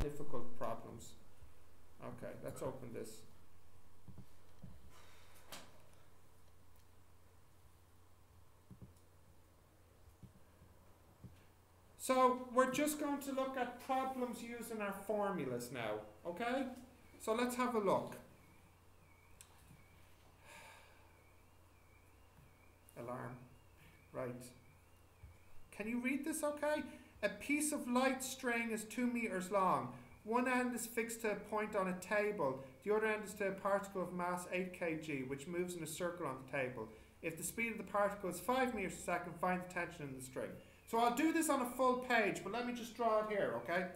difficult problems. Okay, let's open this. So we're just going to look at problems using our formulas now, okay? So let's have a look. Alarm. Right. Can you read this okay? A piece of light string is 2 meters long. One end is fixed to a point on a table. The other end is to a particle of mass 8 kg, which moves in a circle on the table. If the speed of the particle is 5 meters a second, find the tension in the string. So I'll do this on a full page, but let me just draw it here, okay?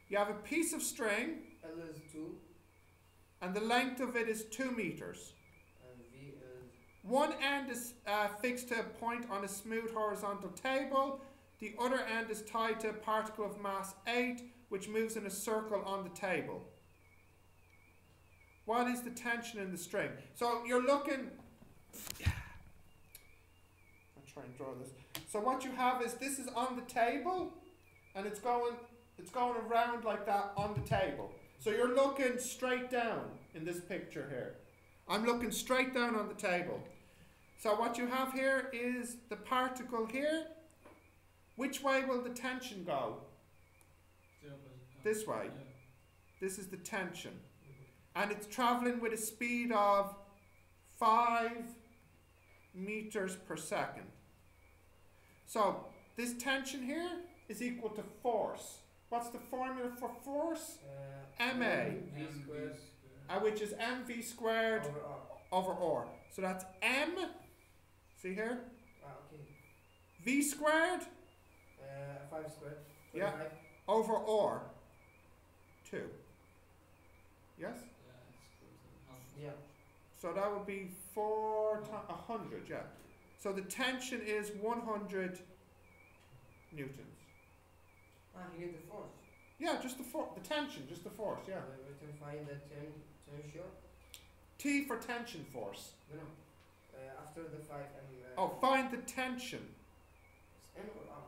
You have a piece of string. L is 2. And the length of it is 2 meters. And V is... One end is fixed to a point on a smooth horizontal table. The other end is tied to a particle of mass 8, which moves in a circle on the table. What is the tension in the string? So you're looking... I'll try and draw this. So what you have is this is on the table, and it's going around like that on the table. So you're looking straight down in this picture here. I'm looking straight down on the table. So what you have here is the particle here. Which way will the tension go? This way. This is the tension. And it's traveling with a speed of 5 meters per second. So this tension here is equal to force. What's the formula for force? MA, which is mv squared over r. So that's m, see here? Okay. V squared? 5 squared. Yeah. Over r. 2. Yes? Yeah. So that would be 100, yeah. So the tension is 100 newtons. You need the force. Yeah, just the tension, just the force, yeah. We can find the tension. T for tension force. No. After the 5 and... oh, find the tension. It's N or R?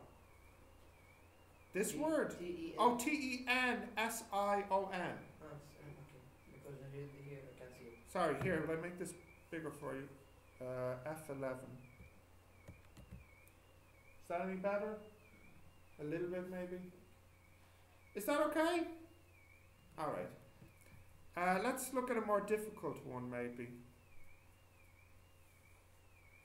This word. T-E-N. Oh, T-E-N-S-I-O-N. Ah, it's N, okay. Because here I can see it. Sorry, here, will I make this bigger for you? F11. Is that any better? A little bit, maybe? Is that okay? Alright. Let's look at a more difficult one, maybe.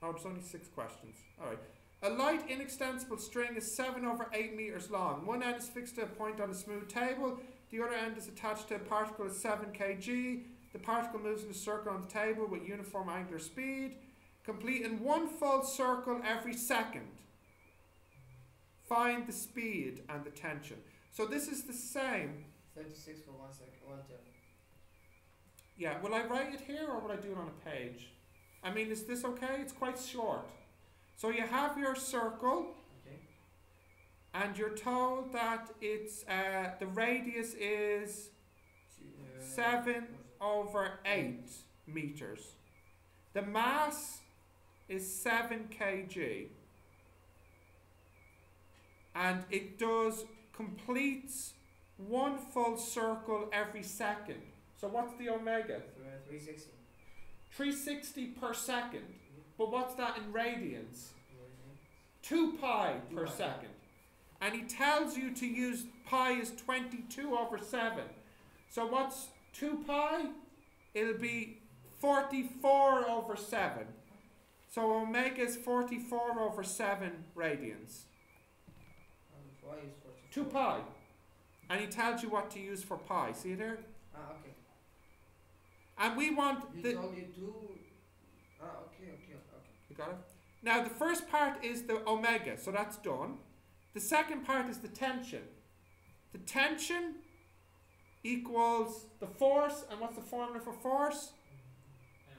Oh, there's only 6 questions. Alright. A light inextensible string is 7 over 8 meters long. One end is fixed to a point on a smooth table. The other end is attached to a particle of 7 kg. The particle moves in a circle on the table with uniform angular speed, completing 1 full circle every second. Find the speed and the tension. So this is the same. 36 for 1 second, 1 turn. Yeah, will I write it here or will I do it on a page? I mean, is this okay? It's quite short. So you have your circle, okay, and you're told that it's the radius is 7 over 8 meters. The mass is 7 kg. And it completes 1 full circle every second. So what's the omega? 360. 360 per second. But what's that in radians? 2 pi per second. And he tells you to use pi is 22 over 7. So what's 2 pi? It'll be 44 over 7. So omega is 44 over 7 radians. 2 pi. And he tells you what to use for pi. See it there? Okay. And we want you told you 2. Okay. You got it? Now the first part is the omega, so that's done. The second part is the tension. The tension equals the force, and what's the formula for force?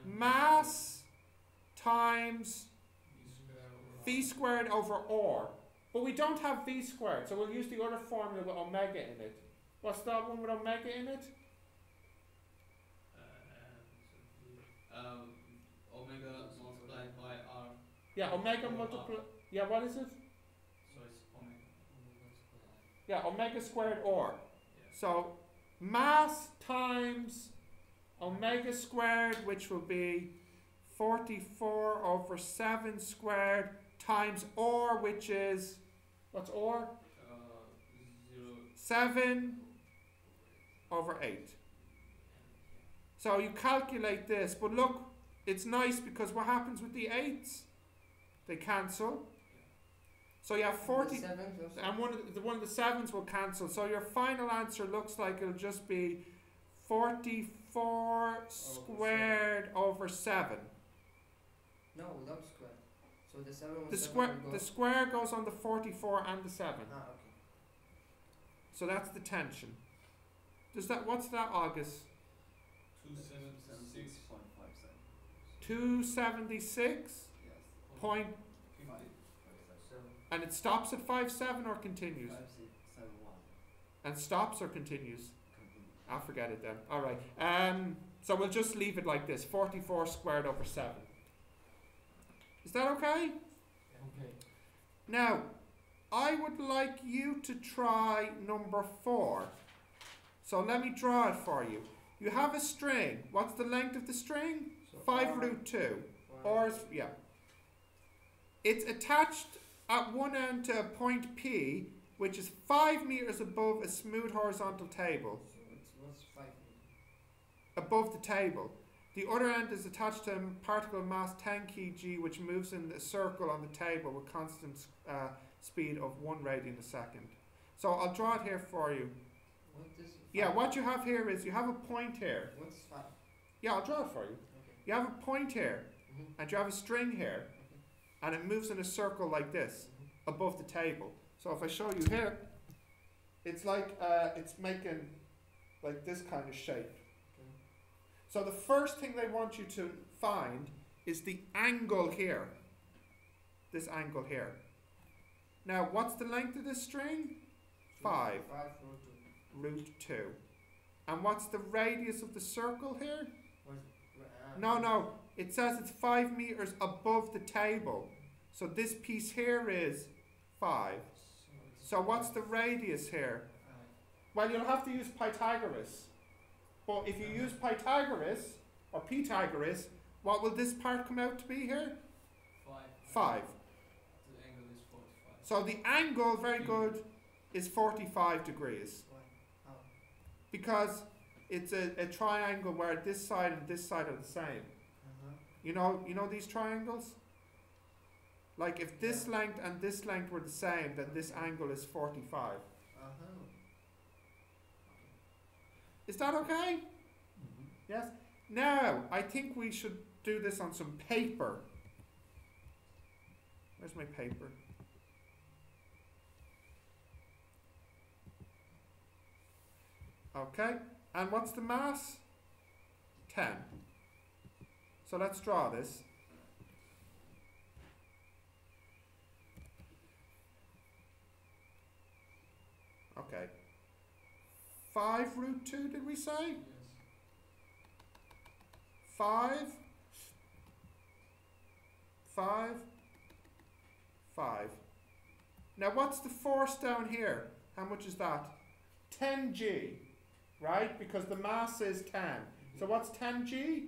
Mass times v squared over r. But we don't have v squared, so we'll use the other formula with omega in it. What's that one with omega in it? Omega multiplied by r. Yeah, omega multiplied. Yeah, what is it? So it's omega. Yeah, omega squared r. Yeah. So mass times omega squared, which will be 44 over 7 squared, times r, which is, what's r? 0. 7 over 8. So you calculate this, but look, it's nice because what happens with the 8s? They cancel. So you have 40, The seventh also. and one of the 7s will cancel. So your final answer looks like it'll just be 44 squared over 7. No, without square. So the 7 The was square, the square goes on the 44 and the 7. Ah, okay. So that's the tension. Does that, what's that, August? 276. 276 Yes. point, 50. and it stops at 5.7 or continues? And stops or continues? I'll forget it then. Alright. So we'll just leave it like this. 44 squared over 7. Is that okay? Okay. Now, I would like you to try number 4. So let me draw it for you. You have a string. What's the length of the string? So 5 root 2. Or is, yeah. It's attached at one end to a point P, which is 5 meters above a smooth horizontal table. So it's what's 5 meters? Above the table. The other end is attached to a particle mass 10 kg, which moves in a circle on the table with constant speed of 1 radian a second. So I'll draw it here for you. What is Yeah, what you have here is you have a point here. What's 5? Yeah, I'll draw it for you. Okay. You have a point here, Mm-hmm. and you have a string here, Okay. and it moves in a circle like this Mm-hmm. above the table. So if I show you here, it's like it's making like this kind of shape. Okay. So the first thing they want you to find is the angle here. This angle here. Now, what's the length of this string? 5 5 root 2. root 2. And what's the radius of the circle here? What's No. It says it's 5 meters above the table. So this piece here is 5. So what's the radius here? Well, you'll have to use Pythagoras. But if you use Pythagoras, or Pythagoras, what will this part come out to be here? 5. The angle is 45. So the angle, very good, is 45 degrees. Why? How? Because it's a triangle where this side and this side are the same. Uh-huh. You know these triangles? Like if this length and this length were the same, then this angle is 45. Uh-huh. Is that okay? Yes? Now, I think we should do this on some paper. Where's my paper? Okay, and what's the mass? 10. So let's draw this. Okay. 5 root 2, did we say? Yes. 5, 5, 5. Now what's the force down here? How much is that? 10g, right? Because the mass is 10. So what's 10g?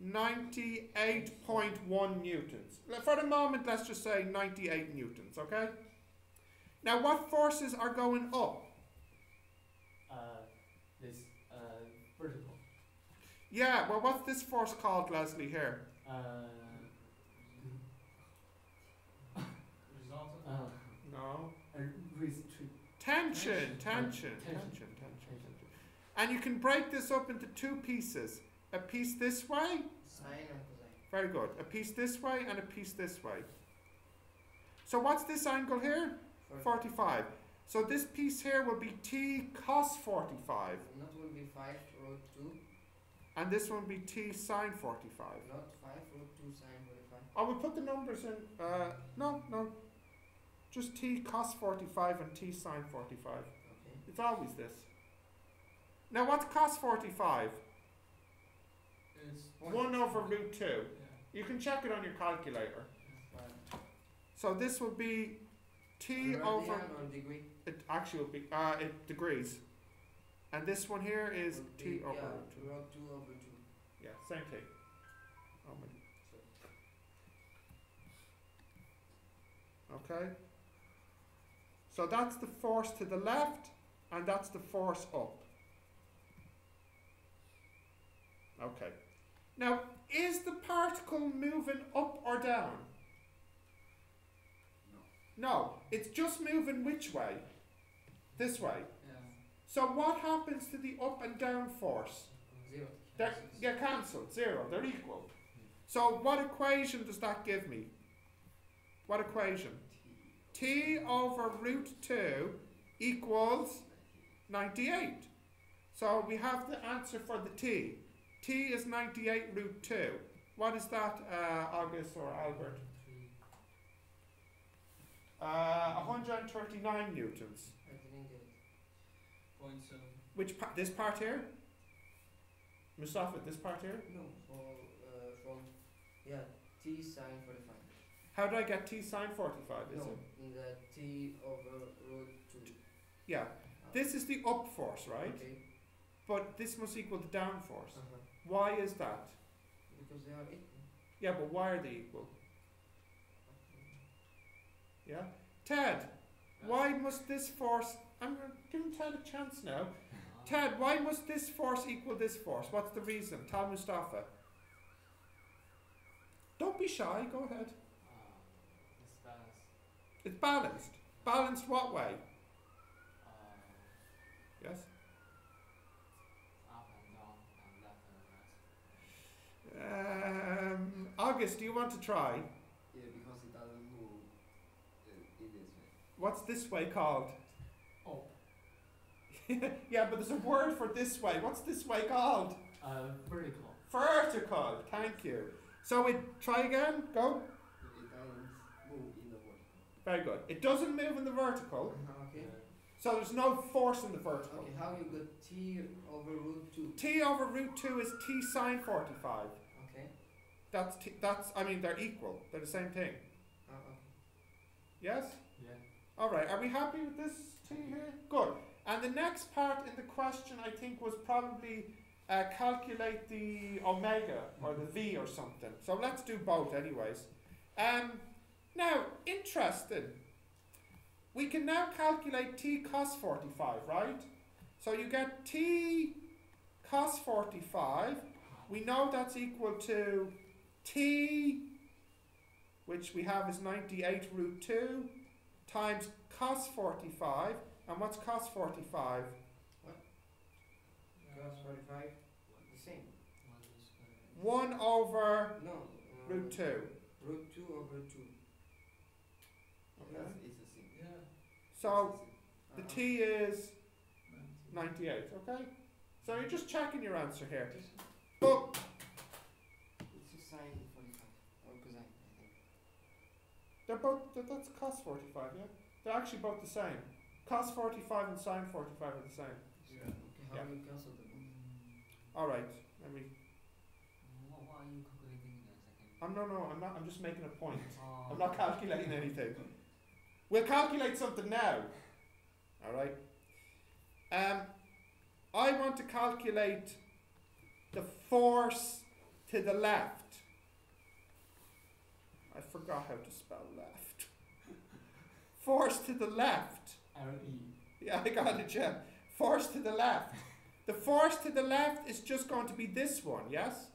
98.1 newtons. For the moment, let's just say 98 newtons, okay? Now what forces are going up? This vertical. Yeah, well what's this force called, Leslie, here? Result. No. Tension. Tension. And you can break this up into 2 pieces. A piece this way. Sine and cosine. Very good. A piece this way and a piece this way. So what's this angle here? 45. So this piece here will be t cos 45. And that will be 5 root 2. And this one will be t sine 45. Not 5 root 2 sine 45. Oh, we'll put the numbers in. No. Just t cos 45 and t sine 45. Okay. It's always this. Now what's cos 45? It's 1 over root 2. yeah. You can check it on your calculator. Right. So this will be t Radian over... or degree? It actually will be degrees. And this one here is Would T be, over yeah, root 2. root 2 over 2. Yeah, same thing. Oh my. Okay. So that's the force to the left, and that's the force up. Okay. Now, is the particle moving up or down? No, it's just moving which way? This way. Yeah. So what happens to the up and down force? 0. They're cancelled, 0, they're equal. So what equation does that give me? What equation? T over root 2 equals 98. So we have the answer for the T. T is 98 root 2. What is that, August or Albert? 139 newtons. I didn't get it. 0.7. Which part? This part here? Mustafa, this part here? No, from, yeah, T sine 45. How do I get T sine 45, is No, it? in the T over root 2. Yeah. This is the up force, right? Okay. But this must equal the down force. Uh-huh. Why is that? Because they are equal. Yeah, but why are they equal? Yeah? Ted, why must this force... I'm going to give Ted a chance now. Ted, why must this force equal this force? What's the reason? Tell Mustafa. Don't be shy, go ahead. It's balanced. It's balanced. Balanced what way? Yes? Up and down and left and right. August, do you want to try? Yeah, because it doesn't move in this way. What's this way called? Oh, Yeah, but there's a word for this way. What's this way called? vertical. Vertical. Thank you. So we try again. Go. It doesn't move in the vertical. Very good. It doesn't move in the vertical, Okay. so there's no force in the vertical. Okay, how you got T over root 2? T over root 2 is T sine 45. Okay. I mean, they're equal. They're the same thing. Okay. Yes? Yeah. All right. Are we happy with this T here? Good. And the next part in the question, I think, was probably calculate the omega or the V or something. So let's do both anyways. Now, interesting. We can now calculate T cos 45, right? So you get T cos 45. We know that's equal to T, which we have is 98 root 2, times cos 45. And what's cos 45? Cos 45, the same. 1 over No. root 2. Root 2 over 2. Okay. It's the same. Yeah. So the Uh-huh. T is 98, okay? So you're just checking your answer here. But It's a sine 45. Or cosine, I think. they're both, that's cos 45, yeah? They're actually both the same. Cos 45 and sine 45 are the same. Yeah. Okay, how Yeah. do you cancel them? Alright, let me... What are you calculating in a second? I'm not, I'm just making a point. Oh, I'm not calculating anything. We'll calculate something now. Alright. I want to calculate the force to the left. I forgot how to spell left. Force to the left. RE. Yeah, I got it, yeah. Force to the left. The force to the left is just going to be this one, yes?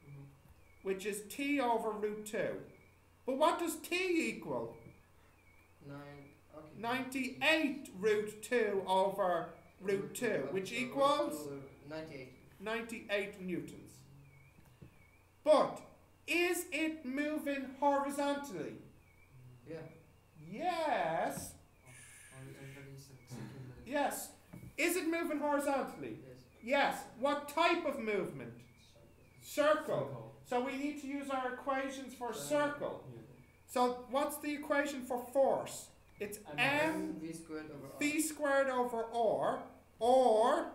Mhm. Which is T over root 2. But what does T equal? 9. Okay. 98 root 2 over root 2, which root equals 98. 98 newtons. But is it moving horizontally? Yeah. Yes. Yes. Is it moving horizontally? Yes. Yes. What type of movement? Circle. So we need to use our equations for circle. So what's the equation for force? It's m V squared over R. v squared over r, or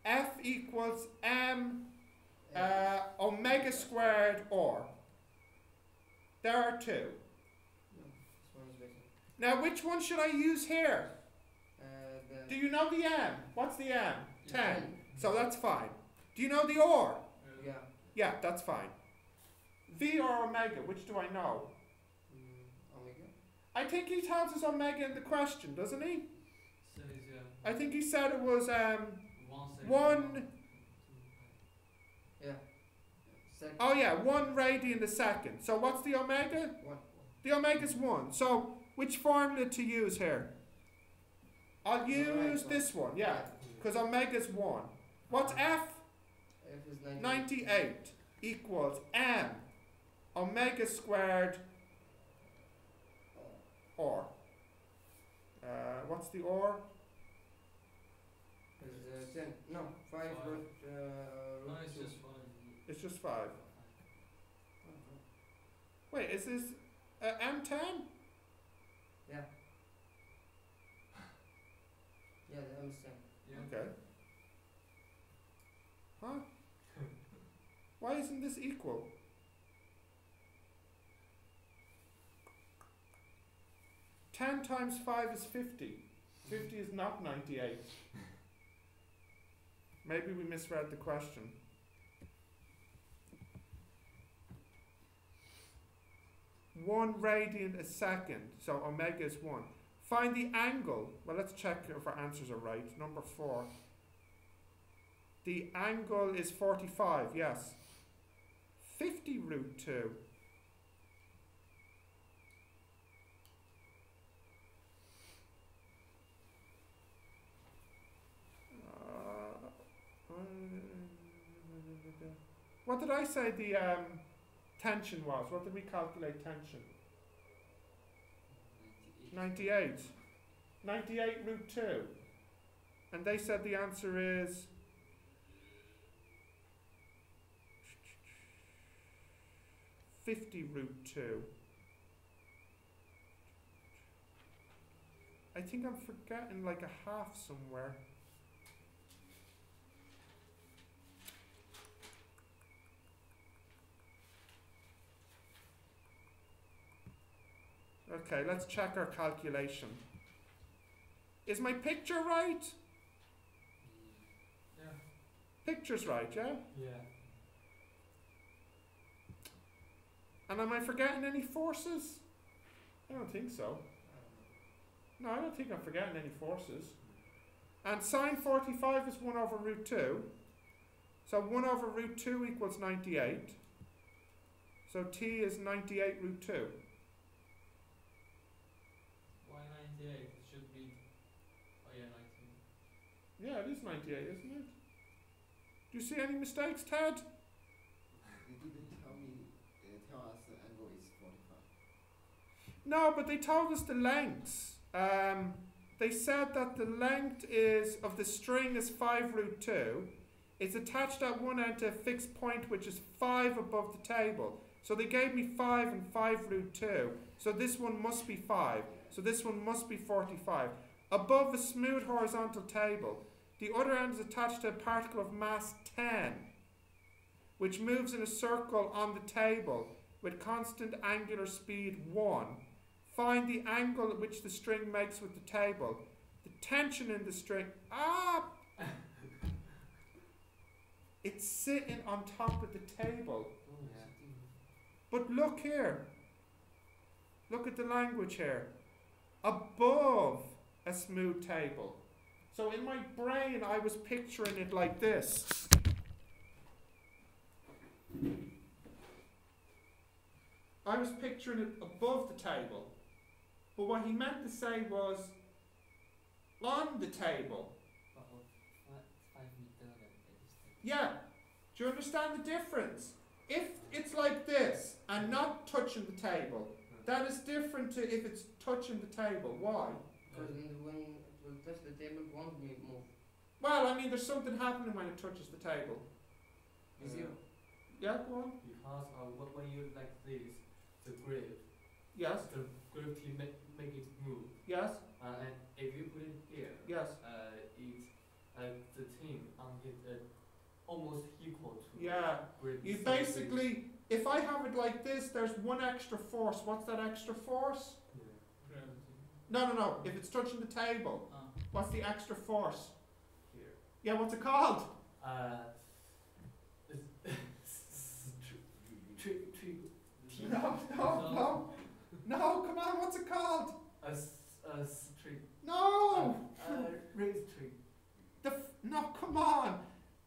F equals m omega squared r. There are two. No, this one is better. Now which one should I use here? The Do you know the M? What's the M? 10. 10. So that's fine. Do you know the or? Yeah. Yeah, that's fine. V or omega, which do I know? Omega. I think he tells us omega in the question, doesn't he? Says, yeah. I think he said it was 1 second. one. Yeah. Second. Oh yeah, 1 radian a second. So what's the omega? 1. The omega's 1. So which formula to use here? I'll The use right one. this one, yeah, because omega's 1. What's F? F is 98 equals M omega squared or. What's the or? Is 10. No, 5 Five. root. No, root it's 2. just 5. It's just 5. Wait, is this M10? Yeah. Yeah, the M is 10. Yeah. Okay. Huh? Why isn't this equal? Ten times 5 is 50. 50 is not 98. Maybe we misread the question. One radian a second, so omega is 1. Find the angle. Well, let's check if our answers are right. Number 4. The angle is 45, yes. 50 root 2. What did I say the tension was? What did we calculate tension? 98. 98 root 2. And they said the answer is 50 root 2. I think I'm forgetting like a half somewhere. Okay, let's check our calculation. Is my picture right? Yeah. Picture's right, yeah? Yeah. And am I forgetting any forces? I don't think so. No, I don't think I'm forgetting any forces. And sine 45 is 1 over root 2. So 1 over root 2 equals 98. So t is 98 root 2. Why 98? It should be. Oh, yeah, 19. Yeah, it is 98, isn't it? Do you see any mistakes, Ted? They didn't tell us the angle is 45. No, but they told us the lengths. They said that the length is of the string is 5 root 2. It's attached at one end to a fixed point which is 5 above the table. So they gave me 5 and 5 root 2. So this one must be 5. So this one must be 45. Above a smooth horizontal table, the other end is attached to a particle of mass 10, which moves in a circle on the table with constant angular speed 1. Find the angle at which the string makes with the table. The tension in the string. It's sitting on top of the table. Yeah. But look here. Look at the language here. Above a smooth table. So in my brain, I was picturing it like this. I was picturing it above the table. But what he meant to say was on the table. 5 meter at distance. Yeah. Do you understand the difference? If it's like this and not touching the table, that is different to if it's touching the table. Why? Because when it will touch the table, it won't move. Well, I mean, there's something happening when it touches the table. Zero. Yeah, go on. Because when you like this, the grip, Yes, the gravity make it move. yes, And if you put it here, yes. it's the thing on it almost equal to Yeah. grip. You So basically, if I have it like this, there's one extra force. What's that extra force? Gravity. No. If it's touching the table, What's the extra force? Here. Yeah, what's it called? No, come on, what's it called? A street. No! Raise tree. No, come on.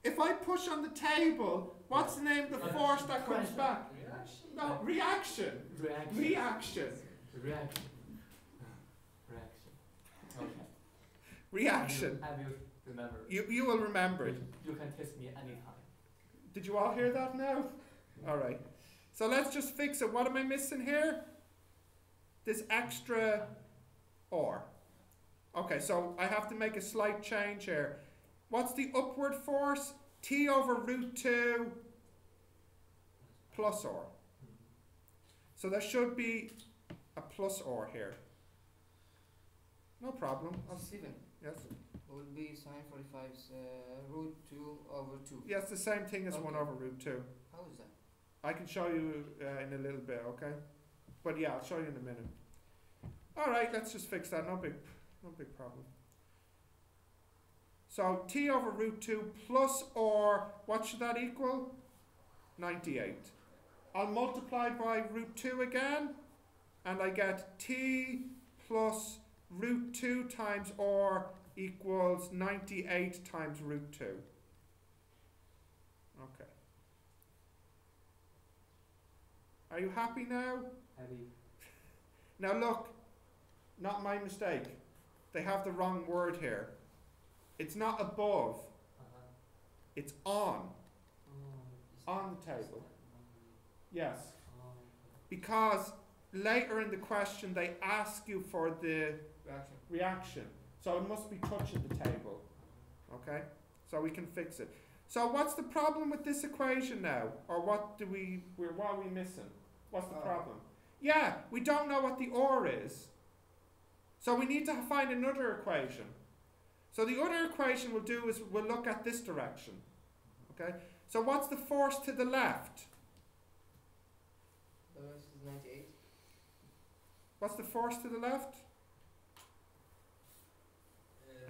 If I push on the table, what's the name of the force that comes back? Reaction. No, reaction. Reaction. Reaction. Okay. Reaction. I will remember. You will remember it. You can test me anytime. Did you all hear that now? Alright. So let's just fix it. What am I missing here? This extra or. Okay, so I have to make a slight change here. What's the upward force? T over root 2 plus or. So there should be a plus or here. No problem. Steven, Yes. would be sine 45's root 2 over 2. Yes, the same thing as 1 Okay. over root 2. How is that? I can show you in a little bit, okay? But yeah, I'll show you in a minute. Alright, let's just fix that. No big problem. So t over root 2 plus or, what should that equal? 98. I'll multiply by root 2 again, and I get t plus root 2 times or equals 98 times root 2. Okay. Are you happy now? Happy. Now look, not my mistake. They have the wrong word here. It's not above, it's on the table. Yes. Because later in the question they ask you for the reaction. So it must be touching the table. Okay? So we can fix it. So what's the problem with this equation now? Or what are we missing? What's the problem? Yeah, we don't know what the or is. So we need to find another equation. So the other equation we'll do is we'll look at this direction. Okay? So what's the force to the left? The rest is 98. What's the force to the left?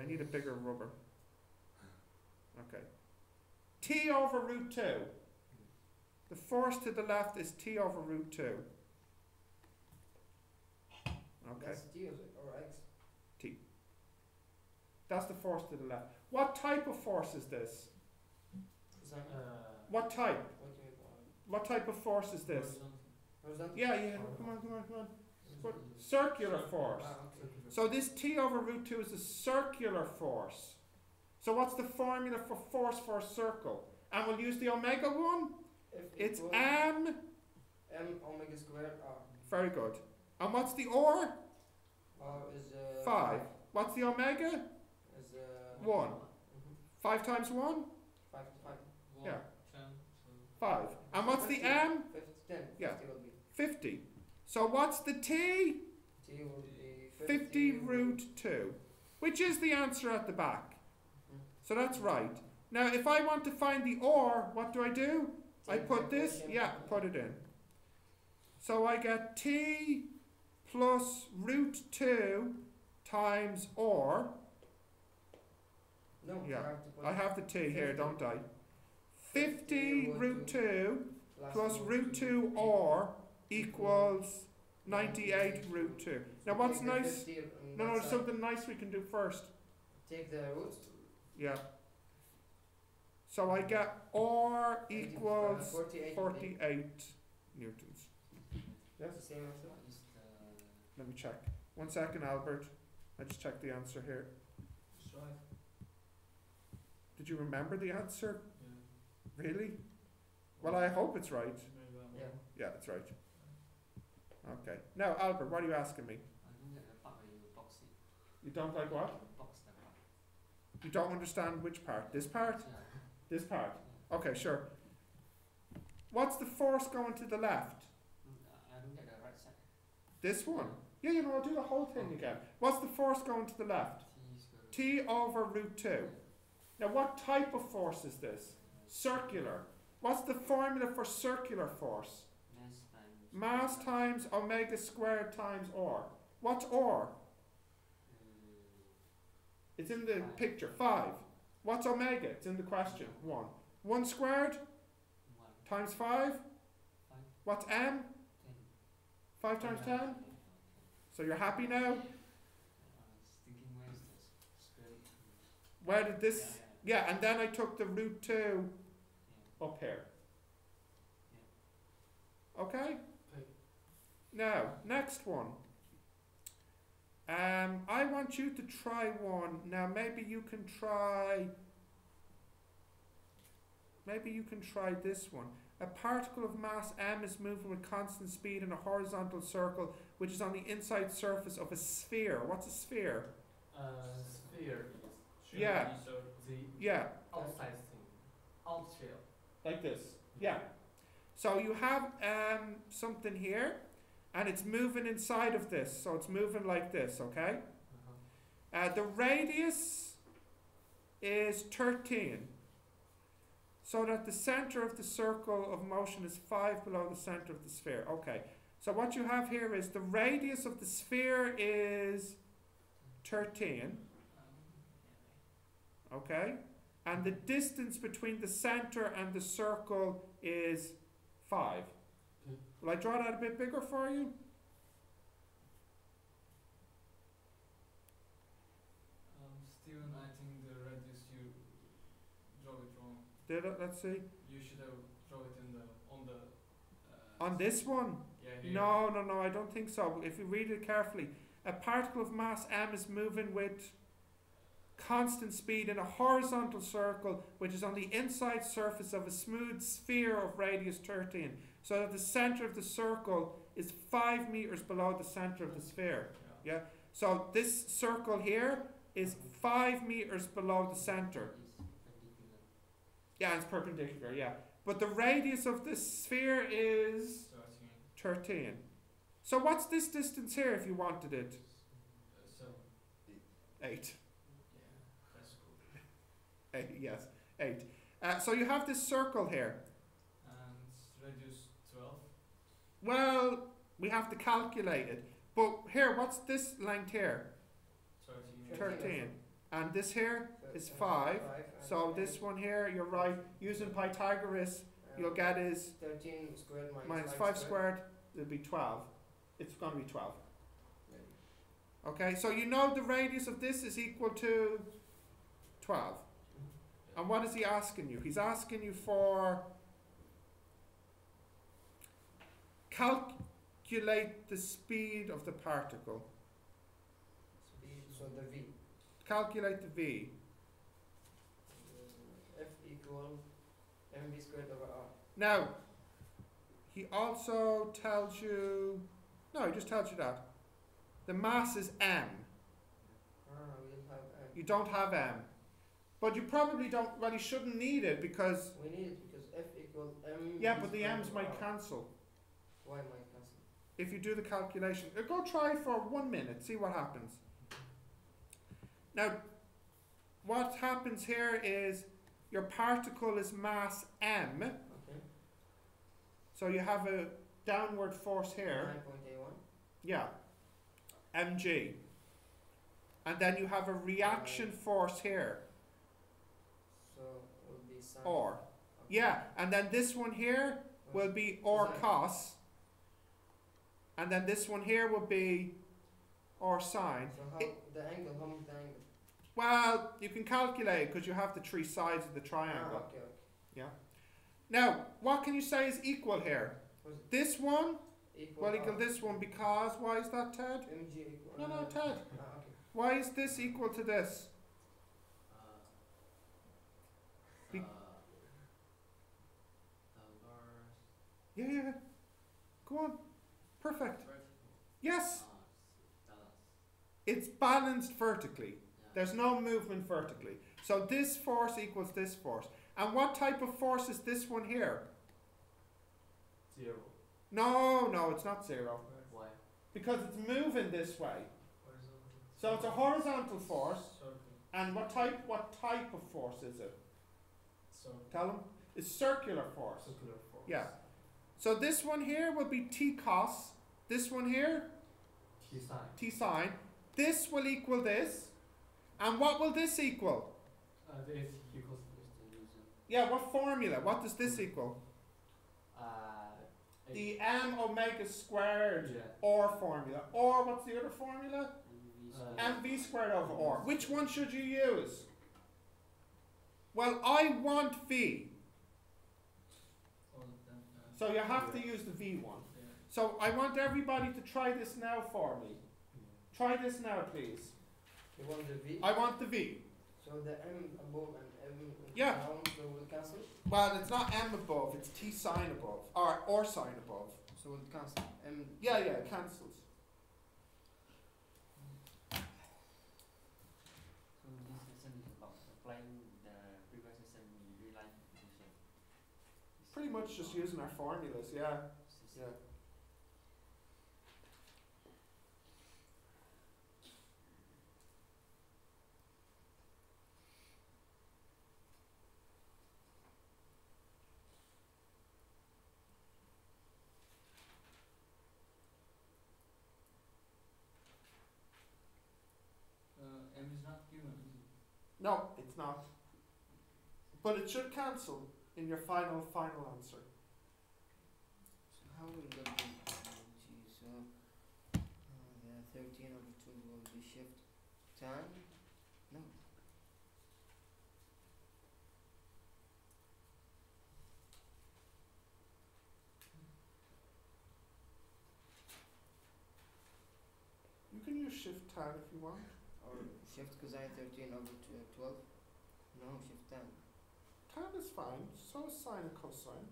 I need a bigger rubber. Okay. T over root 2. The force to the left is T over root 2. Okay. That's T or X. T. That's the force to the left. What type of force is this? What type? What do you mean? What type of force is this? Horizontal? Yeah. Come on. What? Circular force. Okay. So this T over root 2 is a circular force. So what's the formula for force for a circle? And we'll use the omega one. It's M. Omega squared R. Very good. And what's the or? R is 5. What's the omega? Is 1. mhm. 5 times 1? 5 Yeah. 5. And what's the M? 10. Yeah. 50 will be. 50. So what's the T? T will be 50 root 2. Which is the answer at the back. So that's right. Now if I want to find the or, what do? I put this, put it in. So I get T plus root 2 times or. No, Yeah. you have to put I have the T here, 50. don't I? 50 root 2 plus root 2 or equals 98 root 2. Now what's Take the nice? 50 on No, that there's side. something nice we can do first. Take the roots. Yeah. So I get or 80, equals 48. 48 newtons. Yes? Same answer. Let me check. 1 second, Albert. I just checked the answer here. Did you remember the answer? Really? Well, I hope it's right. Yeah. Yeah, it's right. Okay. Now, Albert, what are you asking me? You don't like what? You don't understand which part? This part? This part? Okay, sure. What's the force going to the left? I don't get the right side. This one? Yeah, I'll do the whole thing again. What's the force going to the left? T over root 2. Now, what type of force is this? Circular. What's the formula for circular force? Mass times omega squared times or. What's or? It's in the 5. picture. 5. What's omega? It's in the question. 1. 1 squared 1. times 5. 5. What's m? 10. 5 times 10. Okay. So you're happy now? I was thinking where is the square root? Where did this? Yeah. Yeah, and then I took the root 2 Yeah. up here. Okay? Okay. Now, next one. I want you to try one. Now, maybe you can try this one. A particle of mass m is moving with constant speed in a horizontal circle which is on the inside surface of a sphere. What's a sphere? Sphere is Yeah. so the Yeah, outside thing, out shell. like this. Yeah. So you have something here and it's moving inside of this. So it's moving like this, okay? The radius is 13. So that the center of the circle of motion is 5 below the center of the sphere. Okay. So what you have here is the radius of the sphere is 13. Okay. And the distance between the center and the circle is 5. Okay. Will I draw that a bit bigger for you? Steven, I think the radius you draw it wrong. Did it? Let's see. You should have draw it in the On this one? Yeah, here. No, I don't think so. If you read it carefully, a particle of mass m is moving with constant speed in a horizontal circle which is on the inside surface of a smooth sphere of radius 13, so that the center of the circle is 5 meters below the center of the sphere. Yeah. Yeah. So this circle here is 5 meters below the center. Yeah, it's perpendicular. Yeah. But the radius of this sphere is 13. So what's this distance here if you wanted it? 7. 8. Yeah, that's cool. 8, yes, 8. So you have this circle here. And radius 12. Well, we have to calculate it. But here, what's this length here? 13. 13. And this here is 5. So this one here, you're right. Using Pythagoras, you'll get is 13 squared minus 5 squared, it'll be 12. It's going to be 12. Okay, so you know the radius of this is equal to 12. And what is he asking you? He's asking you for calculate the speed of the particle. Speed, so the v. Calculate the v. F equal mv squared over r. Now, he also tells you, no, he just tells you that. The mass is m. We'll have m. You don't have m. But you probably don't, well, you shouldn't need it because, We need it because f equals m. yeah, but the m's might cancel Why might cancel? if you do the calculation. Go try for 1 minute, see what happens. Now, what happens here is your particle is mass m, Okay. so you have a downward force here. 9.81. Yeah, mg. And then you have a reaction force here, So it will be sin. or. Okay. Yeah, and then this one here will be or Sine. cos. And then this one here will be or sine. So how the angle? How much the angle? Well, you can calculate because you have the 3 sides of the triangle. Okay. Now, what can you say is equal here? What is it? This one Equal. will equal this one because, why is that, Ted? mg equal. No, Ted. Okay. Why is this equal to this? Be- Yeah. Go on. Perfect. Yes. It's balanced vertically. There's no movement vertically. So this force equals this force. And what type of force is this one here? 0. No, it's not 0. Why? Because it's moving this way. Horizontal. So it's a horizontal force. Circle. And what type of force is it? Circle. Tell them. It's circular force. Circular force. Yeah. So this one here will be T cos. This one here, T sine. T sine. This will equal this. And what will this equal? This equals to Yeah, what formula? What does this equal? eight. The m omega squared Yeah. or formula. Or what's the other formula? MV squared. mv squared over r. Which one should you use? Well, I want v. All of them. So you have to use the v one. Yeah. So I want everybody to try this now for me. Try this now, please. You want the V? I want the v. So the M above and M Yeah. down, so will cancel? Well, it's not m above, it's t sine above. Or sine above. So will cancel. M. Yeah, yeah, it cancels. So this lesson is about applying the previous lesson in real life function. Pretty much just using our formulas, yeah. Yeah. M is not given, is it? No, it's not. But it should cancel in your final answer. So how will that be? Gee, so the 13 over 2 will be shift tan? No. You can use shift tan if you want. Or shift cosine 13 over 12? No, shift tan. Tan is fine, so is sine and cosine.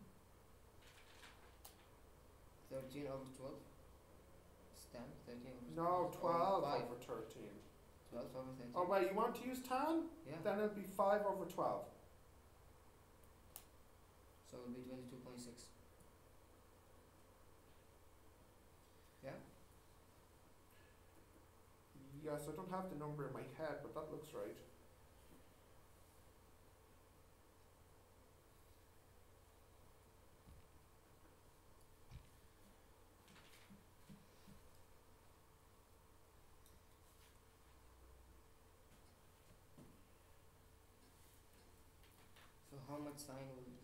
13 over 12? It's tan, 13 over No, 12 5. over 13. 12 over 13? Oh wait, you want to use tan? Yeah. Then it'll be 5 over 12. So it'll be 22.6. Yeah? Yes, I don't have the number in my head, but that looks right. So how much sine will it?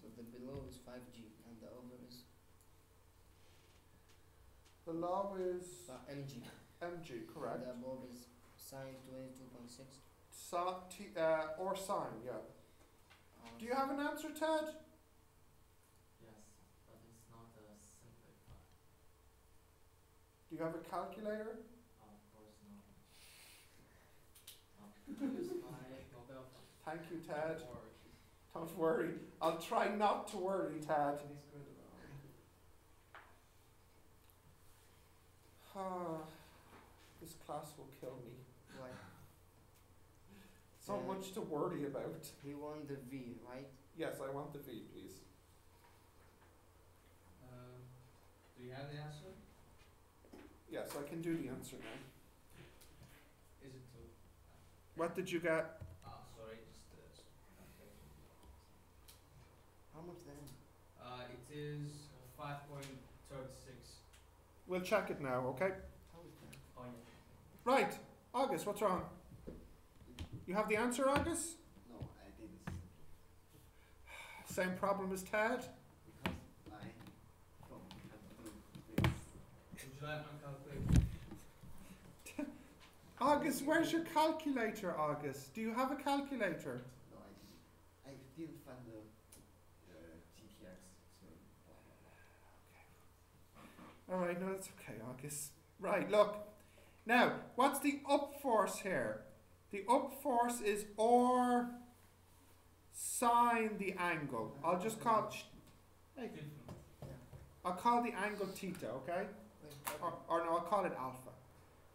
So the below is 5g and the over is Below is mg. mg, correct. And the above is sine 22.6. Or sine, yeah. Do you have an answer, Ted? Yes, but it's not simplified. Do you have a calculator? Of course not. Use my mobile phone. Thank you, Ted. Or Don't worry. I'll try not to worry, Ted. This class will kill me. Why? So much to worry about. He won the V, right? Yes, I want the V, please. do you have the answer? Yes, I can do the answer now. Is it 2? What did you get? Sorry, How much then? it is 5.36. We'll check it now, okay? How is that? Oh yeah. Right. August, what's wrong? You have the answer, August? No, I didn't. Same problem as Ted? Because I don't have to do this. Would you like my calculator? August, where's your calculator, August? Do you have a calculator? No, I didn't. I didn't find the GTX. So blah, blah, blah. Alright, no, that's okay, August. Right, look. Now, what's the up force here? The up force is or sine the angle. I'll just call hey, I'll call the angle theta, okay? Or no, I'll call it alpha.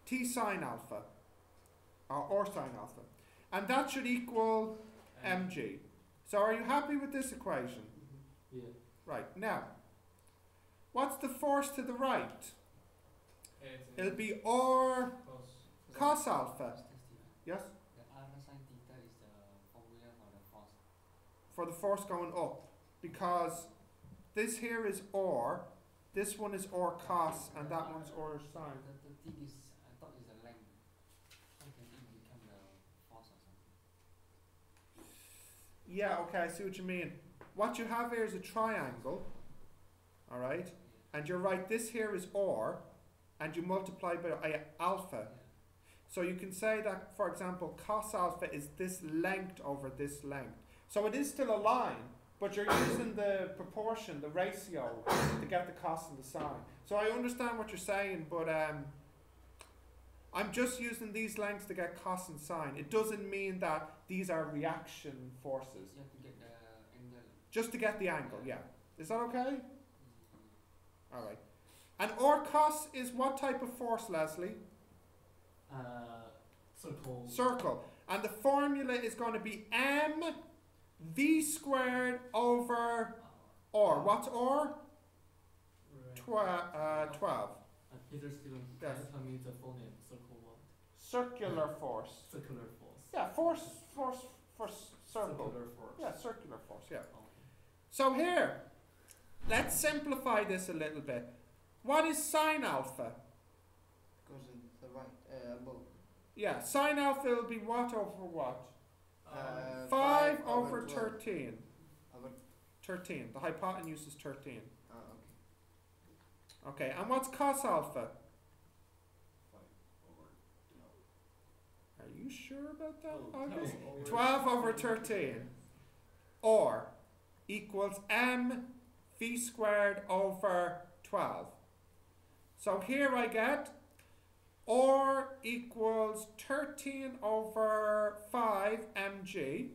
T sine alpha. Or sine alpha. And that should equal mg. So are you happy with this equation? Yeah. Right, now, what's the force to the right? It'll be or cos alpha. Yes? The alpha sine theta is the formula for the force. For the force going up. Because this here is or, this one is or cos, and that one's or sine. The thing is, I thought is the length. Yeah, okay, I see what you mean. What you have here is a triangle, alright? And you're right, this here is or, and you multiply by alpha. So you can say that, for example, cos alpha is this length over this length. So it is still a line, but you're using the proportion, the ratio, to get the cos and the sine. So I understand what you're saying, but I'm just using these lengths to get cos and sine. It doesn't mean that these are reaction forces. You have to get the angle. Just to get the angle, yeah. Is that okay? Alright. And or cos is what type of force, Leslie? Circle. Circle. And the formula is going to be mv squared over r. What's r? 12. Peter student, Yes. can you tell me the full name? Circle what? Circular force. Circular force. Yeah, force for circle. Circular force. Yeah, circular force, yeah. Okay. So here, let's simplify this a little bit. What is sine alpha? Goes in the right, above. Yeah, sine alpha will be what over what? 5 5 over over 12. 13. Over, 13. The hypotenuse is 13. okay. Okay, and what's cos alpha? 5 over 12. Are you sure about that, Oh, August? no. 12 over 13. Or equals mv squared over 12. So here I get or equals 13 over 5 mg.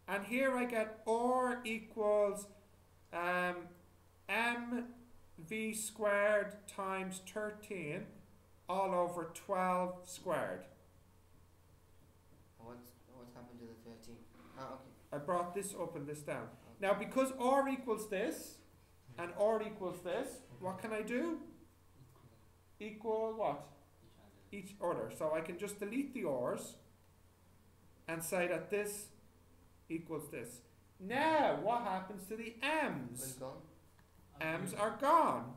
And here I get or equals mv squared times 13 all over 12 squared. What's happened to the 13? Okay. I brought this up and this down. Now because r equals this and r equals this, what can I do? Equal what? Each other. So I can just delete the r's and say that this equals this. Now what happens to the m's? Well, gone. M's are gone.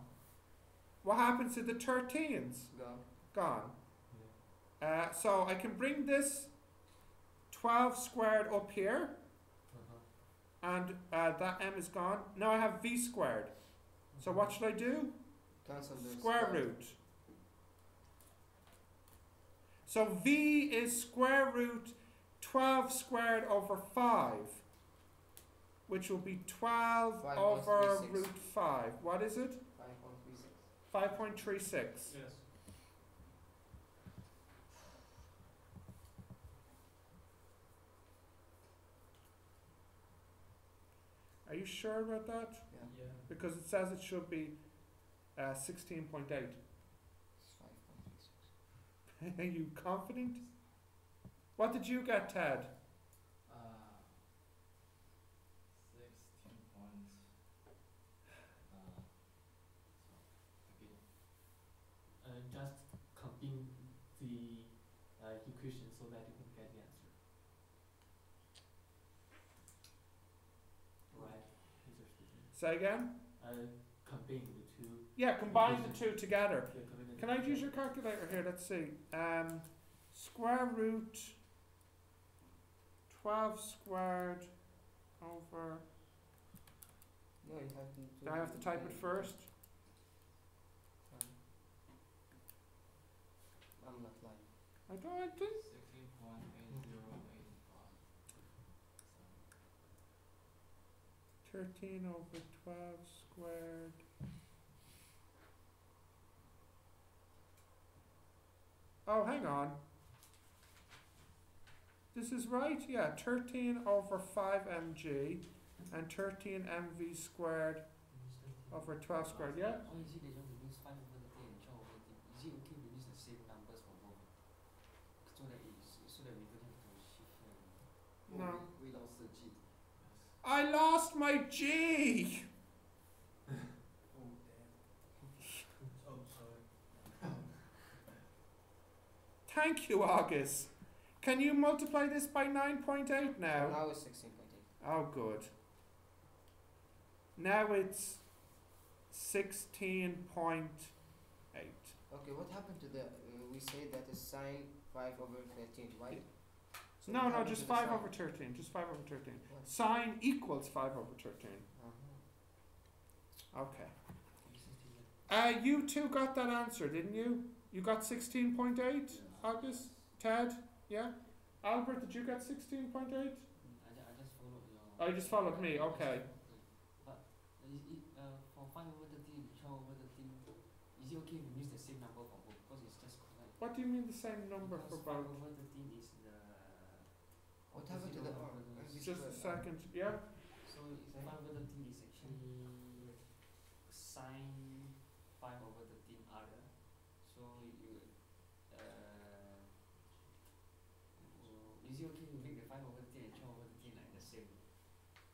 What happens to the 13s? Gone. Gone. So I can bring this 12 squared up here, and that m is gone. Now I have v squared. So what should I do? Cancel the Square root. So v is square root 12 squared over 5, which will be 12 5.36. over root 5. What is it? 5.36. 5.36. Yes. Are you sure about that? Yeah. Yeah. Because it says it should be 16.8. It's 5.36. Are you confident? What did you get, Ted? 16 points. Just combine the equation so that you can get the answer. Right, Mr. Student. Say again? Combine the two. Yeah, combine the two together. Yeah, combine the Can two I use together. your calculator here? Let's see. Square root 12 squared over. No, you have to. Do I have to type it first? I'm not lying. I don't think. 16.8085. 13 over 12 squared. Oh, hang on. This is right, yeah. 13 over 5 mg and 13 mv squared over 12 squared, yeah? Or is it they want to use 5 over 13 and 12 over 13? Is it okay to use the same numbers for both? So that we don't have to shift here. Oh, No. we lost the G. I lost my G! Oh, damn. Oh, sorry. Thank you, August. Can you multiply this by 9.8 now? Now it's 16.8. Oh, good. Now it's 16.8. Okay, what happened to the? We say that is sine 5 over 13, right? So No, what no, happened just to the 5 sign? over 13. Just 5 over 13. What? Sine equals 5 over 13. Uh-huh. Okay. This is the You two got that answer, didn't you? You got 16.8, August? Ted? Yeah? Albert, did you get 16.8? I just followed your. Oh, you just followed me, okay. But for 5 over 13, 12 over 13, is it okay if we use the same number for both? Because it's just correct. What do you mean the same number for Because 5 both? over 13 is the. What happened to the zero R? over the- Just a second, yeah? So it's 5 over 13 is actually sine 5 over 13 r. So you is it okay to make the 5 over 13 and 12 over 13 like the same?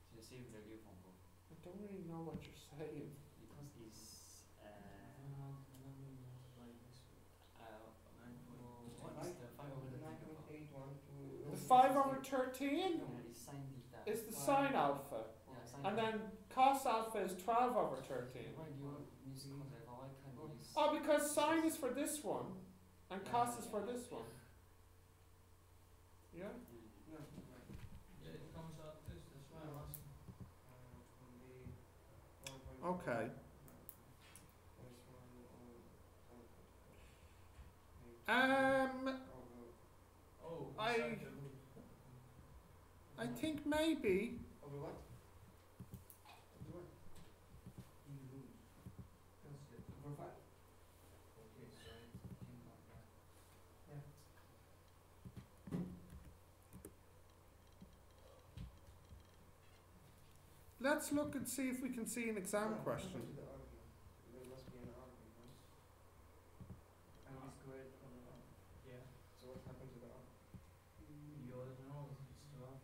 So the same value for both. I don't really know what you're saying. Because it's what is the 5 over 13 about? 9.812. The 5 over 13 Yeah, it's sine theta. is the sine alpha. Yeah, sine And theta. then cos alpha is 12 over 13. Why do you use cos alpha? Why can't you use? Oh, because sine is for this one, and cos is for this one. Yeah? No, Yeah, it comes out this. That's why I'm asking. Okay. Oh, I- inside the loop. I think maybe. over what? Over what? Over 5? Okay, so it came out that. Let's look and see if we can see an exam Yeah, question. what happened to the argument? There must be an argument, no? And we squared over 5. Yeah. So what happened to the R? You already know it's 12.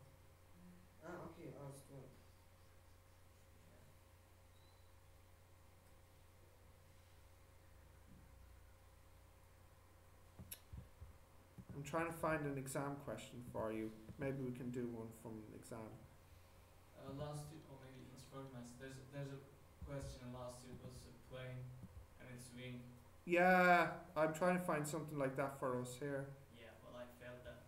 Ah, okay, R is 12. I'm trying to find an exam question for you. Maybe we can do one from an exam. Last year, or maybe it's for maths. There's a question last year. It was a plane and it's wing. Yeah, I'm trying to find something like that for us here. Yeah, well I failed that.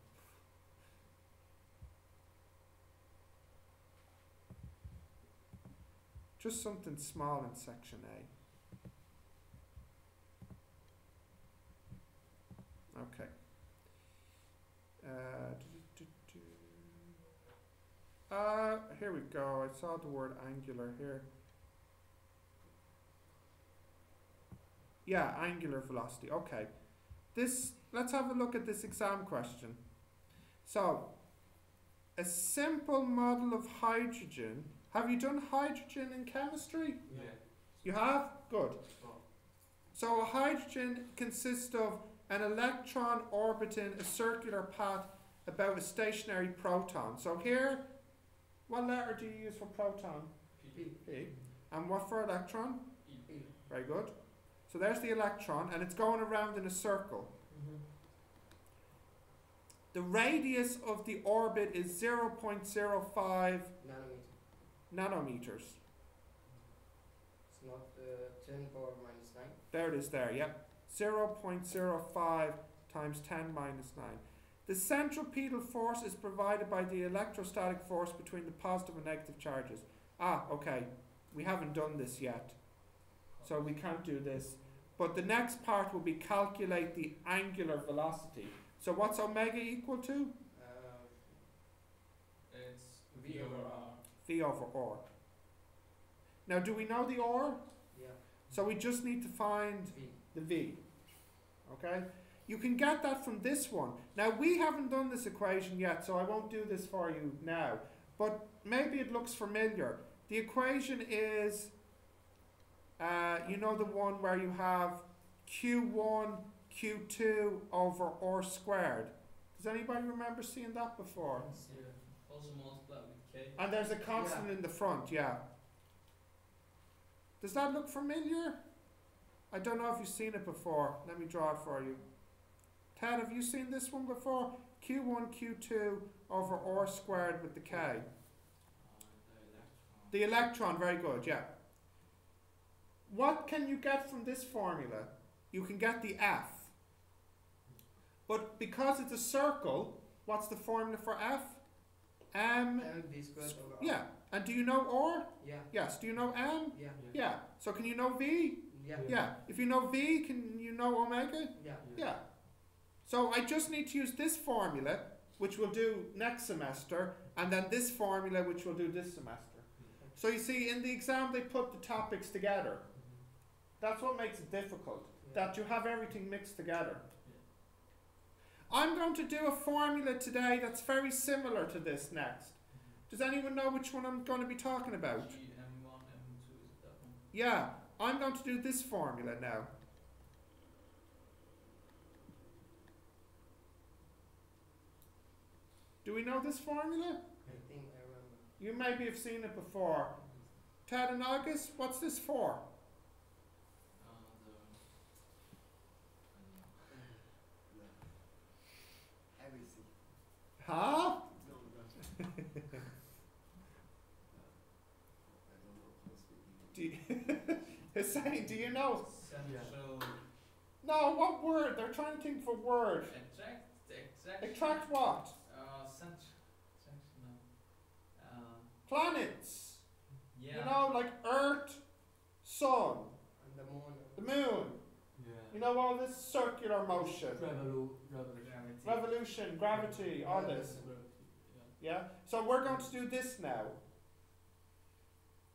Just something small in section A. Okay. Here we go. I saw the word angular here. Yeah, angular velocity. Okay. Let's have a look at this exam question. So, a simple model of hydrogen. Have you done hydrogen in chemistry? Yeah. You have? Good. Well, So a hydrogen consists of an electron orbiting a circular path about a stationary proton. So here, what letter do you use for proton? P. P. And what for electron? P. Very good. So there's the electron, and it's going around in a circle. The radius of the orbit is 0.05 Nanometer. nanometers. It's not 10 power minus 9. There it is there, yep. 0.05 times 10 minus 9. The centripetal force is provided by the electrostatic force between the positive and negative charges. Ah, okay. We haven't done this yet, so we can't do this. But the next part will be calculate the angular velocity. So what's omega equal to? It's V over R. V over R. Now, do we know the R? Yeah. So we just need to find V. the V. Okay? You can get that from this one. Now, we haven't done this equation yet, so I won't do this for you now. But maybe it looks familiar. The equation is, you know, the one where you have Q1, Q2 over R squared. Does anybody remember seeing that before? Yeah. Also multiply with K. And there's a constant Yeah. in the front, yeah. Does that look familiar? I don't know if you've seen it before. Let me draw it for you. Ted, have you seen this one before? Q1, Q2 over R squared with the K. The electron, very good, yeah. What can you get from this formula? You can get the F. But because it's a circle, What's the formula for F? V squared over R. Yeah. And do you know or? Yeah. Yes. Do you know M? Yeah. Yeah. So can you know V? Yeah. Yeah. If you know V, can you know omega? Yeah. Yeah. So I just need to use this formula, which we'll do next semester, and then this formula, which we'll do this semester. So you see, in the exam, they put the topics together. That's what makes it difficult, that you have everything mixed together. I'm going to do a formula today that's very similar to this next. Does anyone know which one I'm going to be talking about? G, M1, M2, is it that one? Yeah, I'm going to do this formula now. Do we know this formula? I think I remember. You maybe have seen it before. Ted and August, what's this for? Everything. Huh? No, no. I don't know how speaking. Do you Hussein, do you know? Central. No, what word? They're trying to think of a word. Exact. Attract what? Planets. Yeah. You know, like Earth, Sun, And the moon. the Moon. Yeah. You know, all this circular motion. Revolution, gravity, all this. Yeah? So we're going to do this now.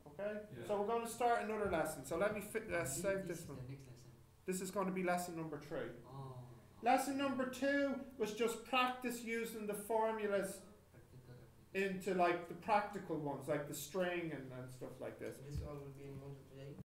Okay? Yeah. So we're going to start another lesson. So let me save this is one. the next lesson. This is going to be lesson number 3. Oh. Lesson number 2 was just practice using the formulas into like the practical ones, like the string and stuff like this. This all will be in multiplication.